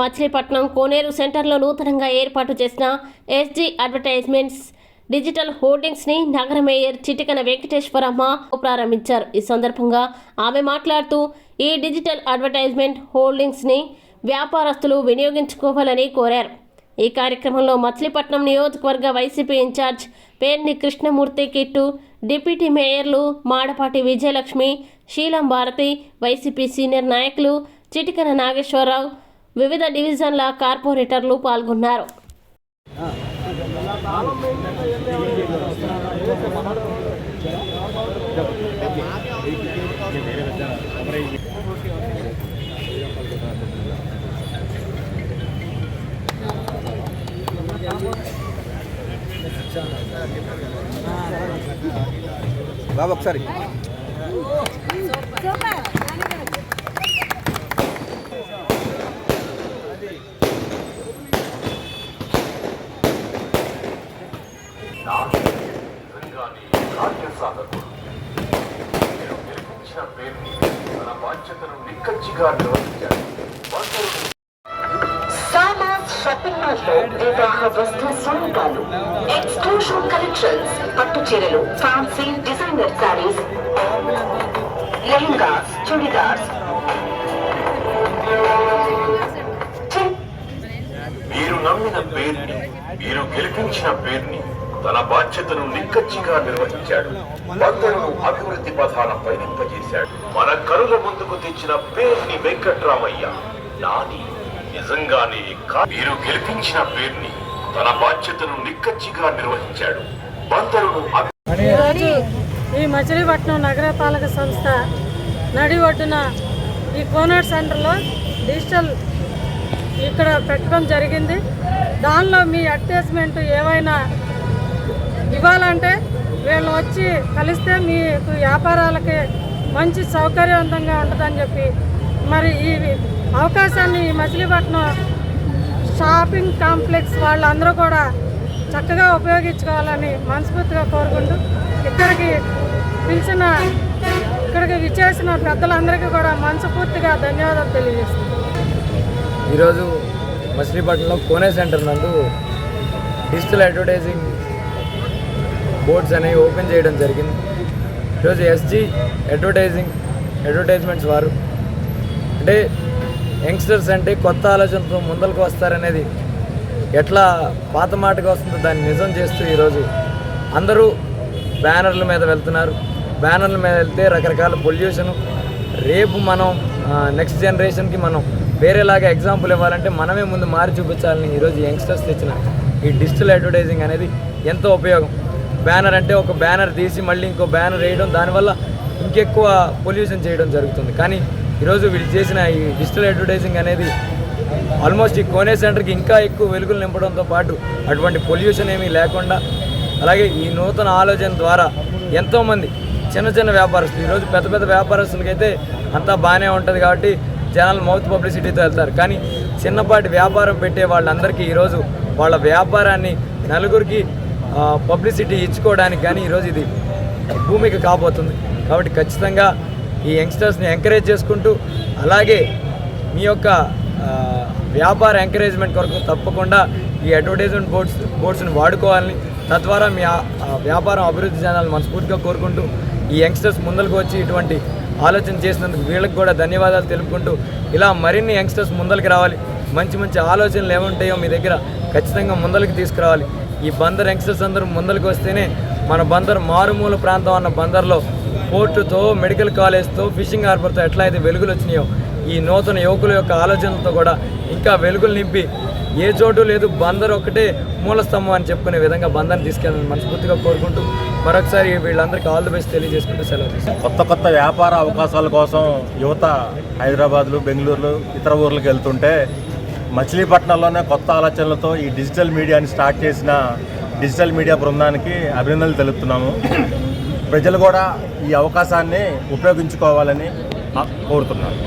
మచిలీపట్నం కోనేరు సెంటర్లో నూతనంగా ఏర్పాటు చేసిన ఎస్జీ అడ్వర్టైజ్మెంట్స్ డిజిటల్ హోర్డింగ్స్ ని నగర మేయర్ చిటికన వెంకటేశ్వరమ్మ ప్రారంభించారు. ఈ సందర్భంగా ఆమె మాట్లాడుతూ ఈ డిజిటల్ అడ్వర్టైజ్మెంట్ హోర్డింగ్స్ ని వ్యాపారస్తులు వినియోగించుకోవాలని కోరారు. ఈ కార్యక్రమంలో మచిలీపట్నం నియోజకవర్గ YCP incharge Perni Krishnamurthy Kittu, deputy మేయర్లు మాడపాటి విజయలక్ష్మి, శీలం భారతి, వైసీపీ సీనియర్ నాయకులు చిటికన నాగేశ్వరరావు, వివిధ డివిజన్ల కార్పొరేటర్లు పాల్గొన్నారు. బాబు ఒకసారి వివాహ వస్త్ర స్వరూపాలు, ఎక్స్క్లూజివ్ కలెక్షన్స్, పట్టు చీరలు, ఫ్యాన్సీ డిజైనర్ సారీస్, లెహంగాస్, చుడిదార్స్. మీరు నమ్మిన పేరుని, మీరు గెలిపించిన పేరుని తన బాధ్యతను నిక్కచ్చిగా నిర్వహించాడు. బందరును అభివృద్ధి పథాన పయనింపజేశాడు. మన కరుల ముందుకు తెచ్చిన పేరుని వెంకట్రామయ్య నాని నిజంగానే మీరు గెలిపించిన పేరుని తన బాధ్యతను నిక్కచ్చిగా నిర్వహించాడు. బందరును ఈ మచిలీపట్నం నగరపాలక సంస్థ నడి ఒడ్డున ఈ కోనేరు సెంటర్లో డిజిటల్ ఇక్కడ పెట్టడం జరిగింది. దానిలో మీ అడ్వర్టైజ్మెంట్ ఏవైనా ఇవ్వాలంటే వీళ్ళు వచ్చి కలిస్తే మీకు వ్యాపారాలకి మంచి సౌకర్యవంతంగా ఉంటుందని చెప్పి మరి ఈ అవకాశాన్ని ఈ మచిలీపట్నం షాపింగ్ కాంప్లెక్స్ వాళ్ళందరూ కూడా చక్కగా ఉపయోగించుకోవాలని మనస్ఫూర్తిగా కోరుకుంటూ ఇక్కడికి విచ్చేసిన పెద్దలందరికీ కూడా మనస్ఫూర్తిగా ధన్యవాదాలు తెలియజేస్తున్నాను. ఈరోజు మచిలీపట్నంలో కోనే సెంటర్ నందు డిజిటల్ అడ్వర్టైజింగ్ బోర్డ్స్ అనేవి ఓపెన్ చేయడం జరిగింది. ఈరోజు ఎస్జీ అడ్వర్టైజ్మెంట్స్ వారు అంటే యంగ్స్టర్స్ అంటే కొత్త ఆలోచనతో ముందరకు వస్తారనేది ఎట్లా పాత మాటగా వస్తుందో దాన్ని నిజం చేస్తూ ఈరోజు అందరూ బ్యానర్ల మీద వెళ్తున్నారు. బ్యానర్ల మీద వెళ్తే రకరకాల పొల్యూషను, రేపు మనం నెక్స్ట్ జనరేషన్కి మనం వేరేలాగా ఎగ్జాంపుల్ ఇవ్వాలంటే మనమే ముందు మారి చూపించాలని ఈరోజు యంగ్స్టర్స్ తెచ్చిన ఈ డిజిటల్ అడ్వర్టైజింగ్ అనేది ఎంతో ఉపయోగం. బ్యానర్ అంటే ఒక బ్యానర్ తీసి మళ్ళీ ఇంకో బ్యానర్ వేయడం, దానివల్ల ఇంకెక్కువ పొల్యూషన్ చేయడం జరుగుతుంది. కానీ ఈరోజు వీళ్ళు చేసిన ఈ డిజిటల్ అడ్వర్టైజింగ్ అనేది ఆల్మోస్ట్ ఈ కోనే సెంటర్కి ఇంకా ఎక్కువ వెలుగులు నింపడంతో పాటు అటువంటి పొల్యూషన్ ఏమీ లేకుండా, అలాగే ఈ నూతన ఆలోచన ద్వారా ఎంతోమంది చిన్న చిన్న వ్యాపారస్తులు, ఈరోజు పెద్ద పెద్ద వ్యాపారస్తులకైతే అంతా బాగానే ఉంటుంది కాబట్టి జనాలు మౌత్ పబ్లిసిటీతో వెళ్తారు. కానీ చిన్నపాటి వ్యాపారం పెట్టే వాళ్ళందరికీ ఈరోజు వాళ్ళ వ్యాపారాన్ని నలుగురికి పబ్లిసిటీ ఇచ్చుకోవడానికి కానీ ఈరోజు ఇది భూమిక కాబోతుంది. కాబట్టి ఖచ్చితంగా ఈ యంగ్స్టర్స్ని ఎంకరేజ్ చేసుకుంటూ, అలాగే మీ యొక్క వ్యాపార ఎంకరేజ్మెంట్ కొరకు తప్పకుండా ఈ అడ్వర్టైజ్మెంట్ బోర్డ్స్ని వాడుకోవాలని, తద్వారా మీ వ్యాపారం అభివృద్ధి చెందాలని మనస్ఫూర్తిగా కోరుకుంటూ ఈ యంగ్స్టర్స్ ముందరకు వచ్చి ఇటువంటి ఆలోచన చేసినందుకు వీళ్ళకి కూడా ధన్యవాదాలు తెలుపుకుంటూ, ఇలా మరిన్ని యంగ్స్టర్స్ ముందరికి రావాలి. మంచి మంచి ఆలోచనలు ఏముంటాయో మీ దగ్గర ఖచ్చితంగా ముందరికి తీసుకురావాలి. ఈ బందర్ యంగ్స్టర్స్ అందరూ ముందరికి వస్తేనే మన బందర్ మారుమూల ప్రాంతం అన్న బందర్లో పోర్టుతో, మెడికల్ కాలేజ్తో, ఫిషింగ్ హార్బర్తో ఎట్లా అయితే వెలుగులు వచ్చినాయో ఈ నూతన యువకుల యొక్క ఆలోచనలతో కూడా ఇంకా వెలుగులు నింపి ఏ చోటు లేదు బందర్ ఒక్కటే మూల స్తంభం అని చెప్పుకునే విధంగా బందర్ని తీసుకెళ్ళాలని మనస్ఫూర్తిగా కోరుకుంటూ మరొకసారి వీళ్ళందరికీ ఆల్ ది బెస్ట్ తెలియజేసుకుంటూ సెలవు తీసుకుంటాం. కొత్త వ్యాపార అవకాశాల కోసం యువత హైదరాబాద్లు, బెంగళూరులు, ఇతర ఊర్లకు వెళ్తుంటే మచిలీపట్నంలోనే కొత్త ఆలోచనలతో ఈ డిజిటల్ మీడియాని స్టార్ట్ చేసిన డిజిటల్ మీడియా బృందానికి అభినందనలు తెలుపుతున్నాము. ప్రజలు కూడా ఈ అవకాశాన్ని ఉపయోగించుకోవాలని కోరుతున్నాను.